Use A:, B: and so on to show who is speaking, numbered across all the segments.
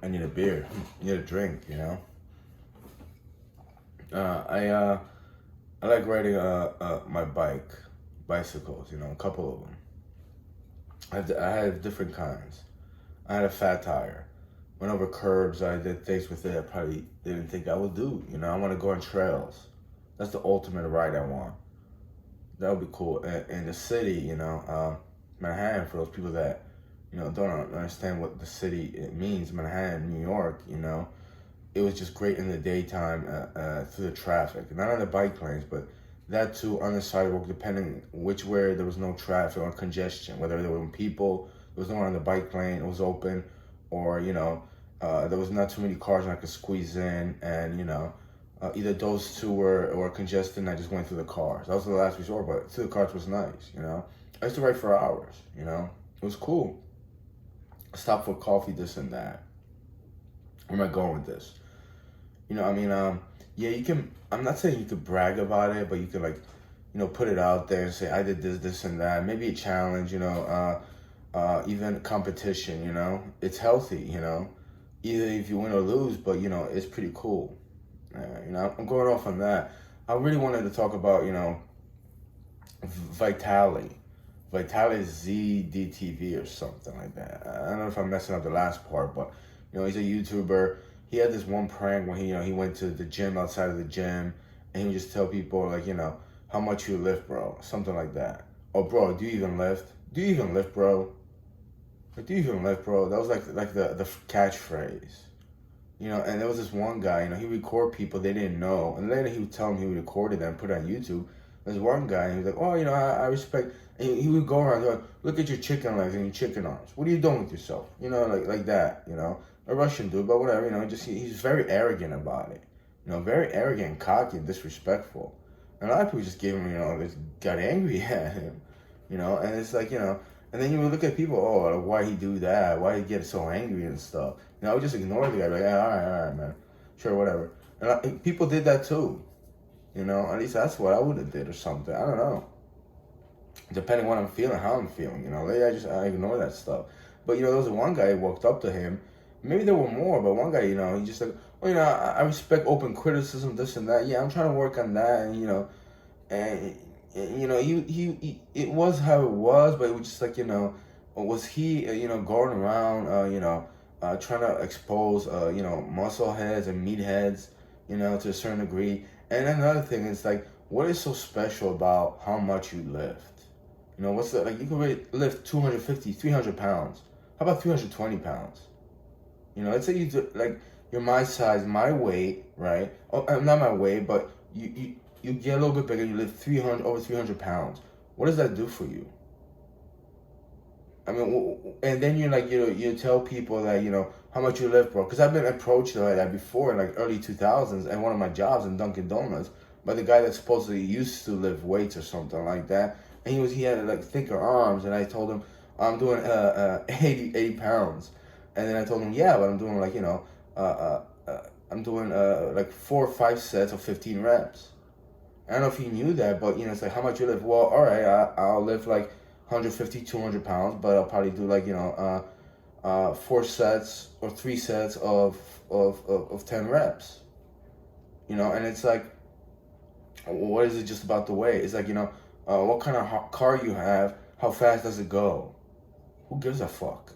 A: I need a beer. I need a drink. I I like riding my bicycles. A couple of them. I have different kinds. I had a fat tire. Went over curbs. I did things with it I probably didn't think I would do. I want to go on trails. That's the ultimate ride I want. That would be cool. In the city, Manhattan, for those people that, don't understand what the city it means, Manhattan, New York, it was just great in the daytime through the traffic. Not on the bike lanes, but that too on the sidewalk, depending which way there was no traffic or congestion, whether there were people, there was no one on the bike lane, it was open, or, there was not too many cars and I could squeeze in, and, either those two were congested and I just went through the cars. That was the last resort, but through the cars was nice. I used to ride for hours. It was cool. Stop for coffee, this and that. Where am I going with this? Yeah, you can. I'm not saying you could brag about it, but you could like, put it out there and say I did this, and that. Maybe a challenge. Even competition. It's healthy. Either if you win or lose, but it's pretty cool. I'm going off on that. I really wanted to talk about Vitali. Vitali ZDTV or something like that. I don't know if I'm messing up the last part, but he's a YouTuber. He had this one prank when he went to the gym outside of the gym, and he would just tell people like how much you lift, bro, something like that. Oh, bro, do you even lift? Do you even lift, bro? Like, do you even lift, bro? That was like the catchphrase. And there was this one guy, he record people they didn't know, and later he would tell them he recorded them, put it on YouTube. There's one guy, and he was like, oh, I respect, and he would go around, like, look at your chicken legs and your chicken arms. What are you doing with yourself? Like that, a Russian dude, but whatever, he's very arrogant about it. Very arrogant, cocky, and disrespectful. And a lot of people just gave him, just got angry at him, and it's like, and then you would look at people, oh, why he do that? Why he get so angry and stuff? I would just ignore the guy, like, yeah, all right, man, sure, whatever. And people did that too, At least that's what I would have did or something. I don't know. Depending on what I'm feeling, how I'm feeling, Lately I ignore that stuff. But there was one guy who walked up to him. Maybe there were more, but one guy, he just like, well, I respect open criticism, this and that. Yeah, I'm trying to work on that, and it was how it was, but it was just like was he going around trying to expose muscle heads and meat heads to a certain degree. And another thing is like, what is so special about how much you lift? What's the, like, you can really lift 250, 300 pounds. How about 320 pounds? Let's say you do, like, you're my size, my weight, right? Oh, not my weight, but you get a little bit bigger, you lift over 300 pounds. What does that do for you? I mean, and then you're like, you tell people that, how much you lift, bro. Because I've been approached like that before in like early 2000s, and one of my jobs in Dunkin' Donuts by the guy that supposedly used to lift weights or something like that. And he had like thicker arms, and I told him, I'm doing 80 pounds. And then I told him, yeah, but I'm doing like, I'm doing like 4 or 5 sets of 15 reps. I don't know if he knew that, but it's like, how much you lift? Well, all right, I'll lift like 150, 200 pounds, but I'll probably do like 4 sets or 3 sets of 10 reps. And it's like, what is it just about the weight? It's like, what kind of car you have, how fast does it go? Who gives a fuck?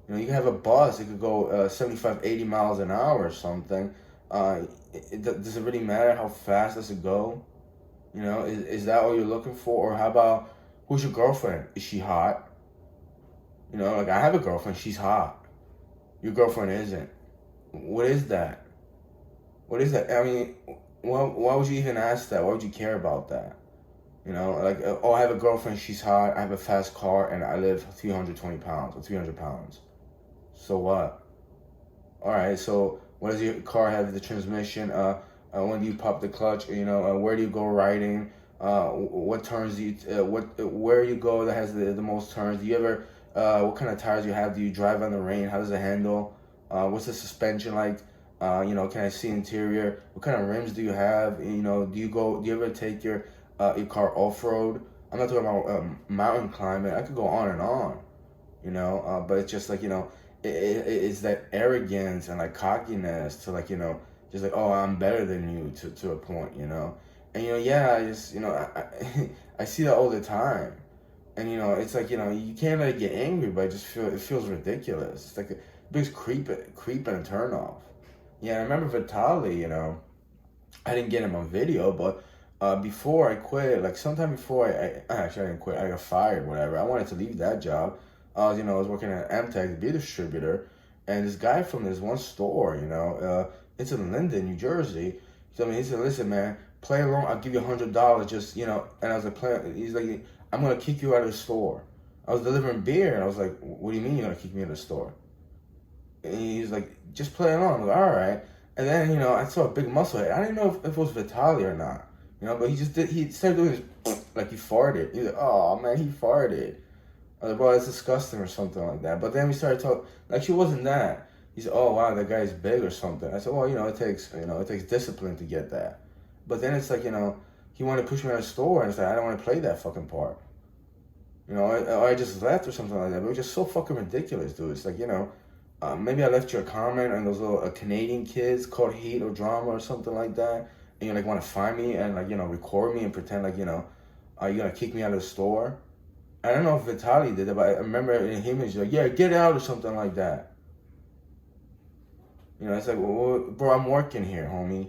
A: You can have a bus, it could go 75, 80 miles an hour or something. Does it really matter how fast does it go? Is that all you're looking for? Or how about, who's your girlfriend? Is she hot? Like, I have a girlfriend, she's hot. Your girlfriend isn't. What is that? What is that? I mean, why would you even ask that? Why would you care about that? Like, oh, I have a girlfriend, she's hot, I have a fast car, and I live 320 pounds or 300 pounds. So what? All right, so what does your car have? The transmission? When do you pop the clutch? Where do you go riding? What turns do you? Where you go that has the most turns? Do you ever? What kind of tires you have? Do you drive on the rain? How does it handle? What's the suspension like? Can I see interior? What kind of rims do you have? Do you ever take your car off road? I'm not talking about mountain climbing. I could go on and on. But it's just like it's that arrogance and like cockiness to like, just like, oh, I'm better than you to a point, and yeah, I just, I see that all the time. And it's like, you can't let it get angry, but I just feel it feels ridiculous. It's like a biggest creep and a turn off. Yeah, I remember Vitali, I didn't get him on video, but before I quit, like sometime before actually I didn't quit, I got fired, whatever. I wanted to leave that job. I was working at Amtech, the beer distributor, and this guy from this one store, it's in Linden, New Jersey. He said, listen, man, play along. I'll give you $100. Just, and I was like, he's like, I'm gonna kick you out of the store. I was delivering beer, and I was like, what do you mean you're gonna kick me out of the store? And he's like, just play along. I'm like, all right. And then, I saw a big muscle head. I didn't know if it was Vitali or not, but he started doing this, like he farted. He's like, oh man, he farted. I was like, bro, that's disgusting or something like that. But then we started talking, like she wasn't that. He said, oh wow, that guy's big or something. I said, well, it takes discipline to get that. But then it's like, he wanted to push me out of the store, and it's like, I don't want to play that fucking part. Or I just left or something like that. But it was just so fucking ridiculous, dude. It's like, maybe I left you a comment on those little Canadian kids called Heat or Drama or something like that. And you like want to find me and like, record me and pretend like, you're going to kick me out of the store. I don't know if Vitali did it, but I remember in him, he's like, yeah, get out or something like that. It's like, well, bro, I'm working here, homie.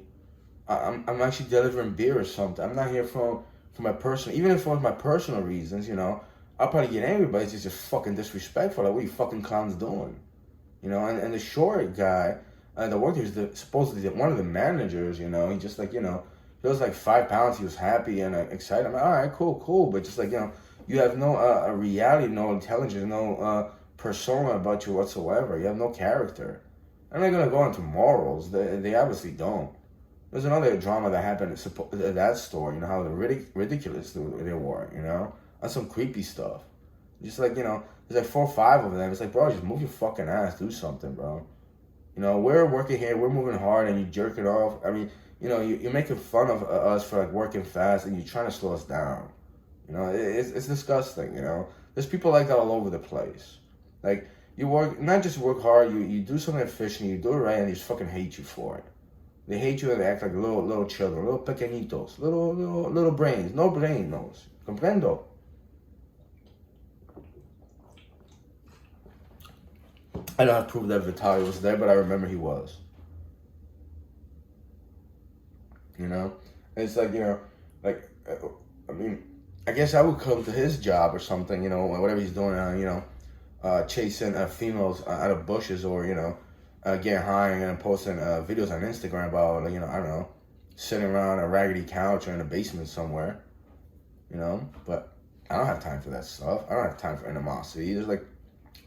A: I'm actually delivering beer or something. I'm not here for my personal, even if it was my personal reasons, I'll probably get angry, but it's just fucking disrespectful. Like, what are you fucking clowns doing? And the short guy, the worker is supposedly one of the managers, he just like, he was like 5 pounds. He was happy and excited. I'm like, all right, cool. But just like, you have no reality, no intelligence, no persona about you whatsoever. You have no character. I'm not going to go into morals. They obviously don't. There's another drama that happened at that store, how ridiculous they were, on some creepy stuff. Just like, there's like 4 or 5 of them. It's like, bro, just move your fucking ass. Do something, bro. We're working here. We're moving hard and you jerk it off. I mean, you're making fun of us for like working fast and you're trying to slow us down. It's disgusting, There's people like that all over the place. Like, you not just work hard, you do something efficient, you do it right, and they just fucking hate you for it. They hate you and they act like little children, little pequeñitos, little brains, no brain knows. Comprendo? I don't have proof that Vitali was there, but I remember he was. And it's like, I mean, I guess I would come to his job or something, whatever he's doing, chasing females out of bushes or, getting high and posting videos on Instagram about, I don't know, sitting around a raggedy couch or in a basement somewhere, But I don't have time for that stuff. I don't have time for animosity. There's like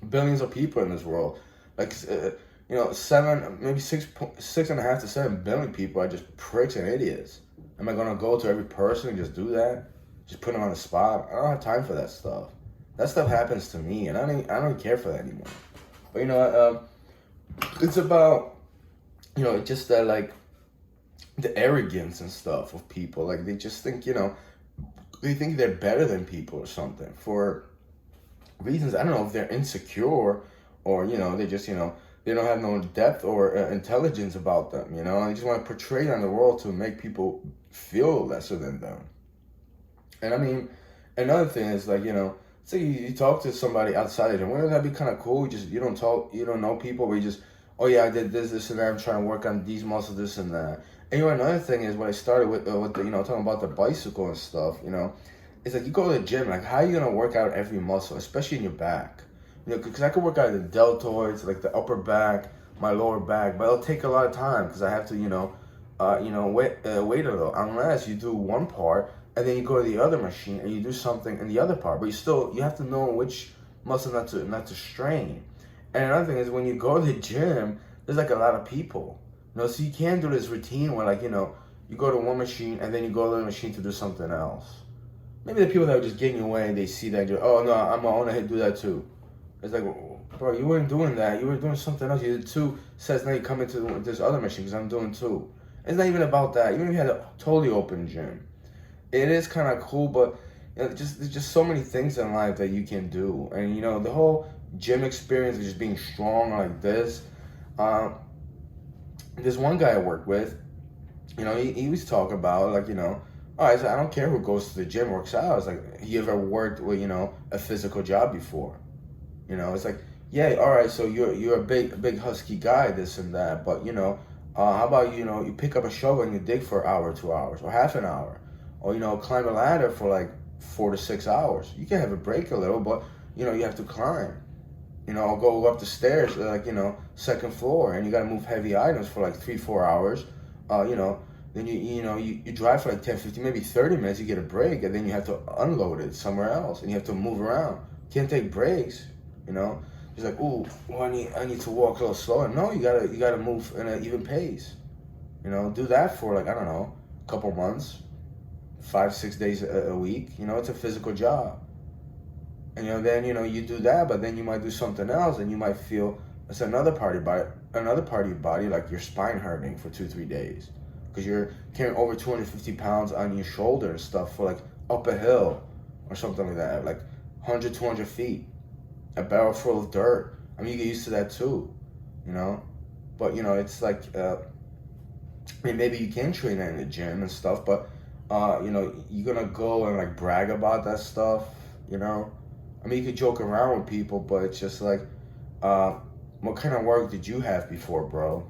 A: billions of people in this world. Like, 7, maybe 6.5 to 7 billion people are just pricks and idiots. Am I gonna go to every person and just do that? Just put them on the spot? I don't have time for that stuff. That stuff happens to me, and I don't care for that anymore. But it's about just that, like, the arrogance and stuff of people. Like, they just think they think they're better than people or something for reasons. I don't know if they're insecure or they just they don't have no depth or intelligence about them. They just want to portray on the world to make people feel lesser than them. And I mean, another thing is like say you talk to somebody outside of them. Wouldn't that be kind of cool? You don't know people, but you just, oh yeah, I did this and that. I'm trying to work on these muscles, this and that. And another thing is when I started with the talking about the bicycle and stuff. It's like you go to the gym. Like, how are you gonna work out every muscle, especially in your back? Because I could work out the deltoids, like the upper back, my lower back, but it'll take a lot of time because I have to wait a little. Unless you do one part and then you go to the other machine and you do something in the other part, but you have to know which muscle not to strain. And another thing is when you go to the gym, there's like a lot of people, so you can't do this routine where like you go to one machine and then you go to the machine to do something else. Maybe the people that are just getting away, they see that and go, oh no, I'm gonna do that too. It's like, bro, you weren't doing that. You were doing something else. You did 2 sets, now you come into this other machine because I'm doing 2. It's not even about that. Even if you had a totally open gym, it is kind of cool, but there's just so many things in life that you can do. And, the whole gym experience, just being strong like this. Um, there's one guy I work with, he was talking about like, all right, so I don't care who goes to the gym, works out. It's like, you ever worked with, a physical job before? It's like, yeah, all right, so you're a big husky guy, this and that, but how about you pick up a shovel and you dig for an hour, 2 hours, or half an hour, or climb a ladder for like 4 to 6 hours. You can have a break a little, but you have to climb. Or go up the stairs, like second floor, and you got to move heavy items for like 3 4 hours. Uh, you know, then you drive for like 10 15 maybe 30 minutes. You get a break, and then you have to unload it somewhere else, and you have to move around. You can't take breaks. You know, it's like, ooh, well, I need to walk a little slower. No, you gotta move in an even pace. Do that for like, I don't know, a couple months, 5 6 days a week. It's a physical job. And then you do that, but then you might do something else, and you might feel it's another part of your body, like your spine hurting for 2 3 days, because you're carrying over 250 pounds on your shoulder and stuff for like up a hill or something like that, like 100 200 feet, a barrel full of dirt. I mean, you get used to that too, you know. But it's like, I mean, maybe you can train that in the gym and stuff, but you're gonna go and like brag about that stuff, you know. I mean, you could joke around with people, but it's just like, what kind of work did you have before, bro?